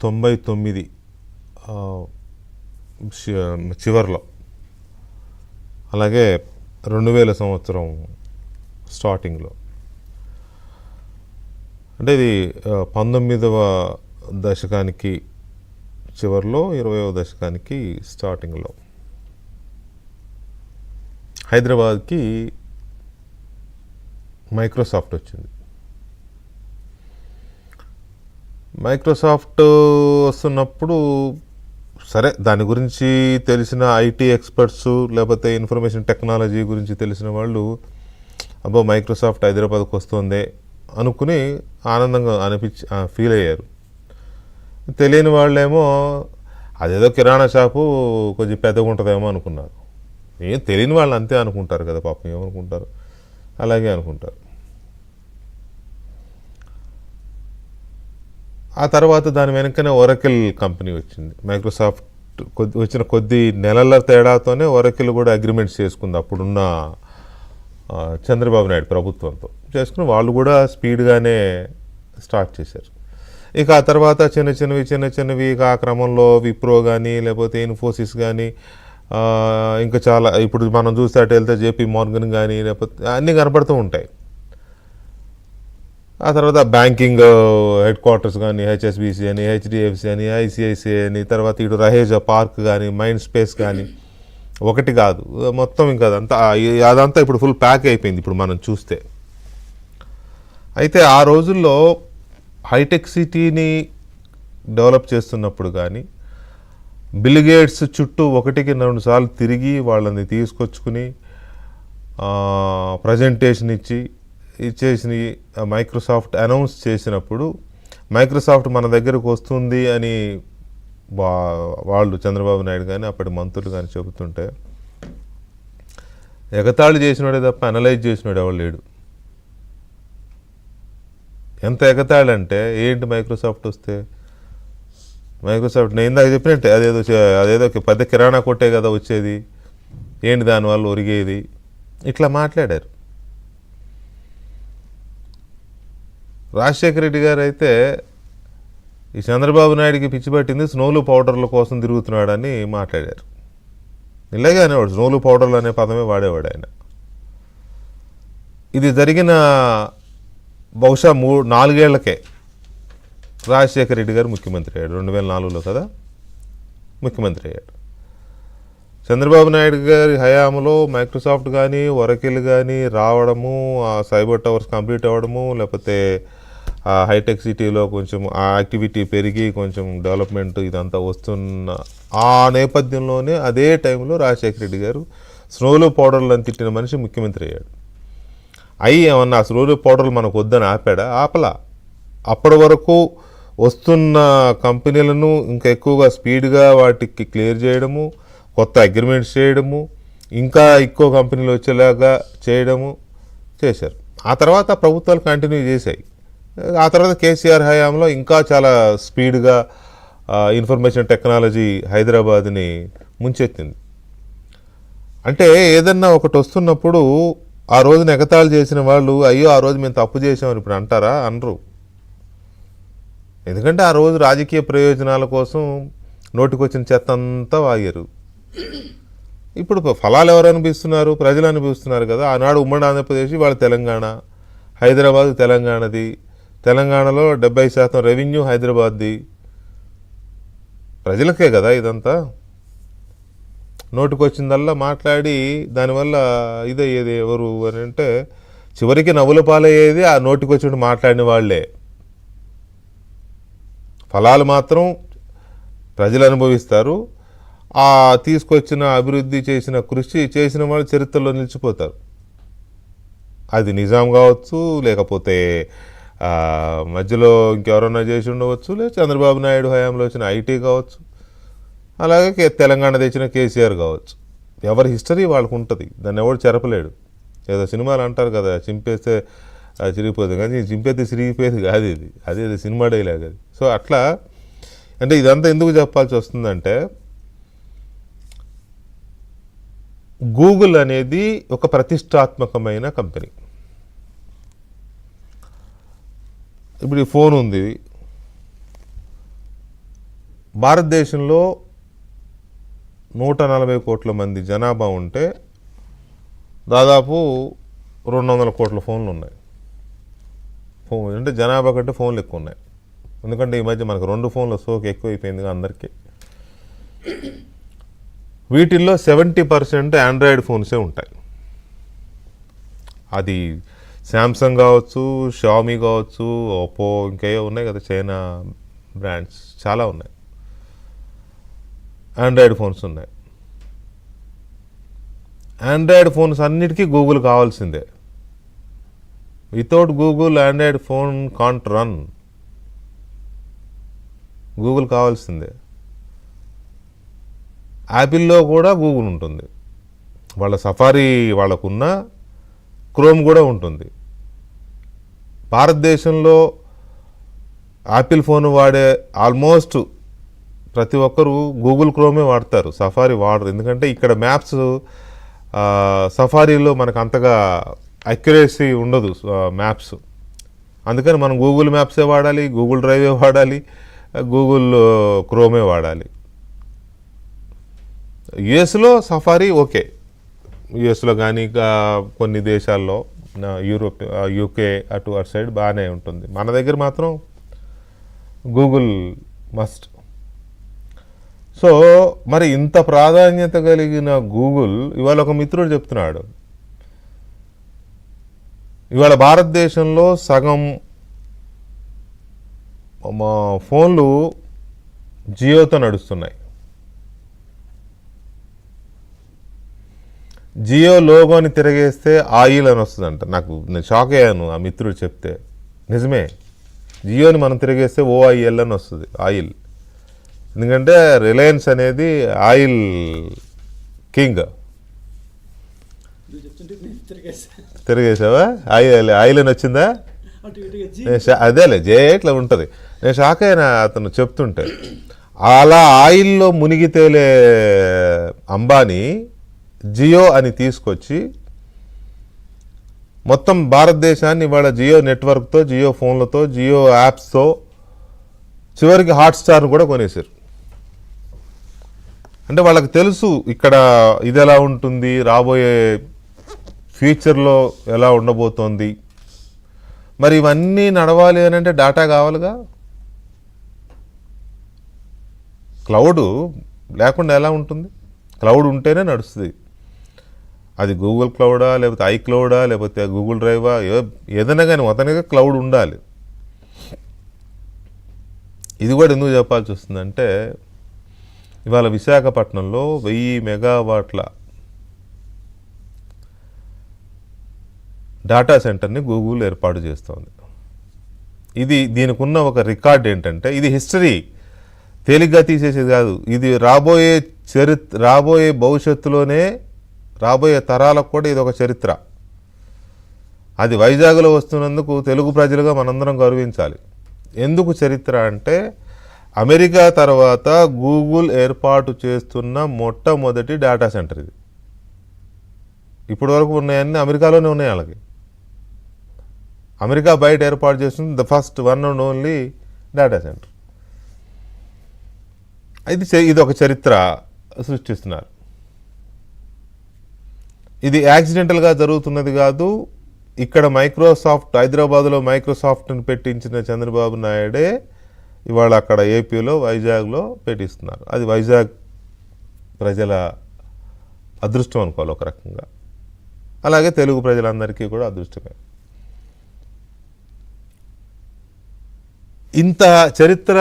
1999 చివరిలో, అలాగే 2000 సంవత్సరం స్టార్టింగ్లో. అంటే ఇది 19వ దశకానికి చివరిలో, 20వ దశకానికి స్టార్టింగ్లో హైదరాబాద్కి మైక్రోసాఫ్ట్ వచ్చింది. మైక్రోసాఫ్ట్ వస్తున్నప్పుడు సరే దాని గురించి తెలిసిన ఐటీ ఎక్స్పర్ట్స్ లేకపోతే ఇన్ఫర్మేషన్ టెక్నాలజీ గురించి తెలిసిన వాళ్ళు అబ్బో మైక్రోసాఫ్ట్ హైదరాబాద్కి వస్తుందే అనుకుని ఆనందంగా ఫీల్ అయ్యారు. తెలియని వాళ్ళేమో అదేదో కిరాణా షాపు కొంచెం పెద్దగా ఉంటుందేమో అనుకున్నారు. ఏం తెలియని వాళ్ళు అంతే అనుకుంటారు కదా పాపం, ఏమనుకుంటారు, అలాగే అనుకుంటారు. ఆ తర్వాత దాని వెనకనే ఒరకిల్ కంపెనీ వచ్చింది. మైక్రోసాఫ్ట్ వచ్చిన కొద్ది నెలల తేడాతోనే ఒరకిల్ కూడా అగ్రిమెంట్స్ చేసుకుంది అప్పుడున్న చంద్రబాబు నాయుడు ప్రభుత్వంతో. చేసుకుని వాళ్ళు కూడా స్పీడ్గానే స్టార్ట్ చేశారు. ఇక ఆ తర్వాత చిన్న చిన్నవి ఆ క్రమంలో విప్రో కానీ లేకపోతే ఇన్ఫోసిస్ కానీ ఇంకా చాలా, ఇప్పుడు మనం చూస్తే అటు వెళ్తే జేపీ మార్గన్ కానీ లేకపోతే అన్నీ కనపడుతూ ఉంటాయి. ఆ తర్వాత బ్యాంకింగ్ హెడ్ క్వార్టర్స్ కానీ హెచ్ఎస్బిసి అని, హెచ్డిఎఫ్సి అని, ఐసిఐసిఐ అని, తర్వాత ఇటు రహేజా పార్క్ కానీ, మైండ్ స్పేస్ కానీ, ఒకటి కాదు మొత్తం ఇంకా అదంతా ఇప్పుడు ఫుల్ ప్యాక్ అయిపోయింది ఇప్పుడు మనం చూస్తే. అయితే ఆ రోజుల్లో హైటెక్ సిటీని డెవలప్ చేస్తున్నప్పుడు కానీ బిల్ గేట్స్ చుట్టూ 1-2 సార్లు తిరిగి వాళ్ళని తీసుకొచ్చుకుని ప్రజెంటేషన్ ఇచ్చేసి మైక్రోసాఫ్ట్ అనౌన్స్ చేసినప్పుడు మైక్రోసాఫ్ట్ మన దగ్గరకు వస్తుంది అని వాళ్ళు చంద్రబాబు నాయుడు కానీ అప్పటి మంత్రులు కానీ చెబుతుంటే ఎగతాళి చేసినాడే తప్ప అనలైజ్ చేసినాడు ఎవరు లేడు. ఎంత ఎగతాళి అంటే ఏంటి మైక్రోసాఫ్ట్ వస్తే, మైక్రోసాఫ్ట్ నేను ఇందాక చెప్పినట్టే అదేదో పెద్ద కిరాణా కొట్టే కదా వచ్చేది, ఏంటి దానివల్ల ఒరిగేది, ఇట్లా మాట్లాడారు. రాజశేఖర రెడ్డి గారు అయితే ఈ చంద్రబాబు నాయుడికి పిచ్చి పట్టింది స్నోలు పౌడర్ల కోసం తిరుగుతున్నాడని మాట్లాడారు. ఇలాగే అనేవాడు, స్నోలు పౌడర్లు అనే పదమే వాడేవాడు ఆయన. ఇది జరిగిన బహుశా 4 ఏళ్లకే రాజశేఖర రెడ్డి గారు ముఖ్యమంత్రి అయ్యాడు. 2004లో కదా ముఖ్యమంత్రి అయ్యాడు. చంద్రబాబు నాయుడు గారి హయాంలో మైక్రోసాఫ్ట్ కానీ ఒరకిల్ కానీ రావడము, ఆ సైబర్ టవర్స్ కంప్లీట్ అవ్వడము, లేకపోతే ఆ హైటెక్ సిటీలో కొంచెం ఆ యాక్టివిటీ పెరిగి కొంచెం డెవలప్మెంట్ ఇదంతా వస్తున్న ఆ నేపథ్యంలోనే అదే టైంలో రాజశేఖర రెడ్డి గారు స్నోలు పౌడర్లను తిట్టిన మనిషి ముఖ్యమంత్రి అయ్యాడు. ఏమన్నా స్నోలు పౌడర్లు మనకు వద్దని ఆపలా. అప్పటి వరకు వస్తున్న కంపెనీలను ఇంకా ఎక్కువగా స్పీడ్గా వాటికి క్లియర్ చేయడము, కొత్త అగ్రిమెంట్స్ చేయడము, ఇంకా ఎక్కువ కంపెనీలు వచ్చేలాగా చేయడము చేశారు. ఆ తర్వాత ప్రభుత్వాలు కంటిన్యూ చేశాయి. ఆ తర్వాత కేసీఆర్ హయాంలో ఇంకా చాలా స్పీడ్గా ఇన్ఫర్మేషన్ టెక్నాలజీ హైదరాబాద్ని ముంచెత్తింది. అంటే ఏదన్నా ఒకటి వస్తున్నప్పుడు ఆ రోజున ఎగతాళి చేసిన వాళ్ళు అయ్యో ఆ రోజు మేము తప్పు చేసామని ఇప్పుడు అంటారా? అనరు. ఎందుకంటే ఆ రోజు రాజకీయ ప్రయోజనాల కోసం నోటికొచ్చిన చెత్త అంతా వాగారు. ఇప్పుడు ఫలాలు ఎవరు అనిపిస్తున్నారు? ప్రజలు అనిపిస్తున్నారు కదా. ఆనాడు ఉమ్మడి ఆంధ్రప్రదేశ్, వాళ్ళ తెలంగాణ, హైదరాబాద్ తెలంగాణది. తెలంగాణలో 70% రెవెన్యూ హైదరాబాద్ది. ప్రజలకే కదా ఇదంతా. నోటికొచ్చిందల్లా మాట్లాడి దానివల్ల ఇదయ్యేది ఎవరు అని అంటే చివరికి నవ్వుల పాలయ్యేది ఆ నోటికొచ్చి మాట్లాడిన వాళ్ళే. ఫలాలు మాత్రం ప్రజలు అనుభవిస్తారు. ఆ తీసుకొచ్చిన అభివృద్ధి చేసిన కృషి చేసిన వాళ్ళు చరిత్రలో నిలిచిపోతారు. అది నిజాం కావచ్చు, లేకపోతే మధ్యలో ఇంకెవరన్నా చేసి ఉండవచ్చు, లేదా చంద్రబాబు నాయుడు హయాంలో వచ్చిన ఐటీ కావచ్చు, అలాగే తెలంగాణ తెచ్చిన కేసీఆర్ కావచ్చు. ఎవరి హిస్టరీ వాళ్ళకు ఉంటుంది, దాన్ని ఎవరు చెరపలేడు. ఏదో సినిమాలు అంటారు కదా, చింపేస్తే చిరిగిపోతుంది, కానీ చింపేస్తే చిరిగిపోయేది కాదు ఇది, అదే సినిమా డైలాగ్ అది. సో అట్లా అంటే ఇదంతా ఎందుకు చెప్పాల్సి వస్తుందంటే గూగుల్ అనేది ఒక ప్రతిష్టాత్మకమైన కంపెనీ. ఇప్పుడు ఈ ఫోన్ ఉంది, భారతదేశంలో 140 కోట్ల మంది జనాభా ఉంటే దాదాపు 200 కోట్ల ఫోన్లు ఉన్నాయి. ఫోన్ అంటే జనాభా కంటే ఫోన్లు ఎక్కువ ఉన్నాయి. ఎందుకంటే ఈ మధ్య మనకు 2 ఫోన్ల సోకు ఎక్కువైపోయిందిగా అందరికీ. వీటిల్లో 70% ఆండ్రాయిడ్ ఫోన్సే ఉంటాయి. అది శాంసంగ్ కావచ్చు, షామీ కావచ్చు, ఓప్పో, ఇంకా ఏ ఉన్నాయి కదా చైనా బ్రాండ్స్ చాలా ఉన్నాయి. ఆండ్రాయిడ్ ఫోన్స్ ఉన్నాయి. ఆండ్రాయిడ్ ఫోన్స్ అన్నిటికీ గూగుల్ కావాల్సిందే. Without Google Android phone can't run. Google కావాల్సిందే. యాపిల్లో కూడా గూగుల్ ఉంటుంది. వాళ్ళ సఫారీ వాళ్ళకున్న క్రోమ్ కూడా ఉంటుంది. భారతదేశంలో యాపిల్ ఫోన్ వాడే ఆల్మోస్ట్ ప్రతి ఒక్కరూ గూగుల్ క్రోమే వాడతారు, సఫారీ వాడరు. ఎందుకంటే ఇక్కడ మ్యాప్స్ సఫారీలో మనకు అంతగా అక్యురసీ ఉండదు మ్యాప్స్. అందుకని మనం గూగుల్ మ్యాప్సే వాడాలి, గూగుల్ డ్రైవే వాడాలి, గూగుల్ క్రోమే వాడాలి. యుఎస్లో సఫారీ ఓకే, యుఎస్లో కానీ కొన్ని దేశాల్లో యూరోప్, యూకే అటు సైడ్ బాగానే ఉంటుంది. మన దగ్గర మాత్రం గూగుల్ మస్ట్. సో మరి ఇంత ప్రాధాన్యత కలిగిన గూగుల్ ఇవాళ ఒక మిత్రుడు చెప్తున్నాడు, ఇవాళ భారతదేశంలో సగం ఫోన్లు జియోతో నడుస్తున్నాయి. జియో లోగోని తిరగేస్తే ఆయిల్ అని వస్తుందంట. నేను షాక్ అయ్యాను ఆ మిత్రుడు చెప్తే. నిజమే, జియోని మనం తిరగేస్తే ఓఐఎల్ అని వస్తుంది, ఆయిల్. ఎందుకంటే రిలయన్స్ అనేది ఆయిల్ కింగ్. తిరిగేసావా? ఆయిల్ అని వచ్చిందా? అదేలే జే ఇట్లా ఉంటుంది. నేను షాక్ అయినా అతను చెప్తుంటే. అలా ఆయిల్లో మునిగి తేలే అంబానీ జియో అని తీసుకొచ్చి మొత్తం భారతదేశాన్ని ఇవాళ జియో నెట్వర్క్తో, జియో ఫోన్లతో, జియో యాప్స్తో, చివరికి హాట్స్టార్ను కూడా కొనేసారు. అంటే వాళ్ళకి తెలుసు ఇక్కడ ఇది ఎలా ఉంటుంది, రాబోయే ఫ్యూచర్లో ఎలా ఉండబోతోంది. మరి ఇవన్నీ నడవాలి అని అంటే డేటా కావాలిగా. క్లౌడ్ లేకుండా ఎలా ఉంటుంది? క్లౌడ్ ఉంటేనే నడుస్తుంది. అది గూగుల్ క్లౌడా, లేకపోతే ఐక్లౌడా, లేకపోతే గూగుల్ డ్రైవా, ఏదైనా కానీ మొత్తానికి క్లౌడ్ ఉండాలి. ఇది కూడా ఎందుకు చెప్పాల్సి వస్తుందంటే ఇవాళ విశాఖపట్నంలో 1000 మెగావాట్ల డేటా సెంటర్ని గూగుల్ ఏర్పాటు చేస్తోంది. దీనికి ఉన్న ఒక రికార్డ్ ఏంటంటే, ఇది హిస్టరీ, తేలిగ్గా తీసేసేది కాదు. ఇది రాబోయే భవిష్యత్తులోనే రాబోయే తరాలకు కూడా ఇది ఒక చరిత్ర. అది వైజాగ్లో వస్తున్నందుకు తెలుగు ప్రజలుగా మనందరం గౌరవించాలి. ఎందుకు చరిత్ర అంటే, అమెరికా తర్వాత గూగుల్ ఏర్పాటు చేస్తున్న మొట్టమొదటి డేటా సెంటర్ ఇది. ఇప్పటి వరకు ఉన్నాయన్నీ అమెరికాలోనే ఉన్నాయి. వాళ్ళకి అమెరికా బయట ఏర్పాటు చేస్తుంది the first one and only data centre. ఇది ఒక చరిత్ర సృష్టిస్తున్నారు. ఇది యాక్సిడెంటల్గా జరుగుతున్నది కాదు. ఇక్కడ మైక్రోసాఫ్ట్, హైదరాబాద్లో మైక్రోసాఫ్ట్ని పెట్టించిన చంద్రబాబు నాయుడే ఇవాళ అక్కడ ఏపీలో వైజాగ్లో పెట్టిస్తున్నారు. అది వైజాగ్ ప్రజల అదృష్టం అనుకోవాలి ఒక రకంగా. అలాగే తెలుగు ప్రజలందరికీ కూడా అదృష్టమే. ఇంత చరిత్ర